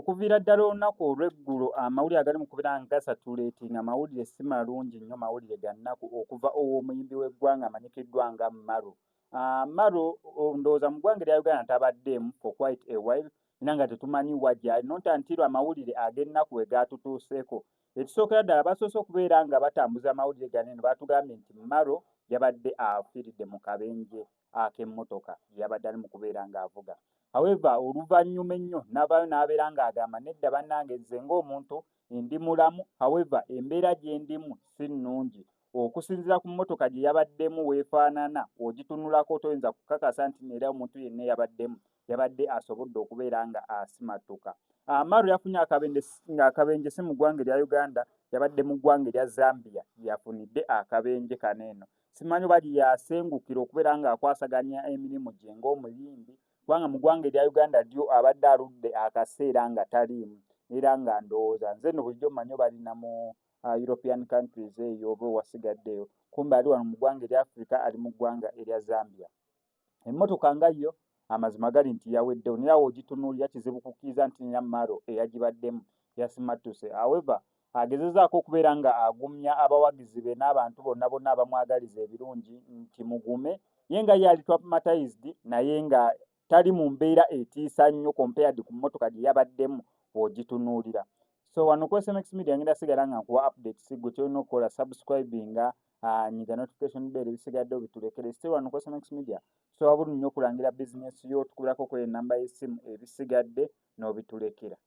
okuviira ddala olunaku olw'eggulo amawulire agali mu kubeera nga gasatuleetinga amawulire si malungi nnyo mawulire ga nnaku okuva ow'omuyimbi w'eggwanga amanyikiddwa nga Maro. Maro ndowooza mu ggwanga erya Uganda tabaddeemu for quite a while era nga tetumanyi wajjali not until amawulire ag'ennaku we gaatutuuseeko. Ekisookera ddala basoose okubeera nga batambuza amawulire gano eno baatugambye nti Maro yabadde afiiridde mu kabenje ak'emmotoka yabadde ali mu kubeera ng'avuga. However, oluvannyuma ennyo n'avaayo n'abeera ng'agamba nedda bannange nze ng'omuntu ndi mulamu, however embeera gye ndimu si nnungi. Okusinziira ku mmotoka gye yabaddemu weefaanana ogitunulako toyinza kukakasa nti era omuntu yenna yabadde asobodde okubeera nga asimattuka. Maro yafunye akabenje si mu ggwanga erya Uganda, yabadde mu ggwanga erya Zambia yafunidde akabenje kano eno. Simanyi oba yasengukira okubeera ng'akwasaganya emirimu gye ng'omuyimbi kubanga mu ggwanga erya Uganda ddyo abadde aludde akaseera nga taliimu era nga ndowooza nze no bulijjo mmanyi balina mu European countries eyo oba wasigaddeyo, kumbe ali wano mu ggwanga erya Africa ali mu ggwanga erya Zambia. Emmotoka nga yo amazima gali nti yaweddewo naye ogitunuulira kizibu kukkiriza nti nnya Maro eyagibaddemu yasimattuse. However, agezezaako okubeera nga agumya abawagizi be n'abantu bonna abamwagaliza ebirungi nti mugume, ye nga ye ali traumatized naye nga tali mu mbeera etiisa nnyo compared ku mmotoka gye yabaddemu ogitunuulira. So wano ku SMX Media ngenda sigala nga nkuwa updates gwe kyolina okukola subscribinga nyiga notification bell ebisigaddewo bitulekere. Still wano ku SMX Media so wabulu nnyo okulangira business yo tukubirako ku ennamba y'essimu ebisigadde n'obitulekera.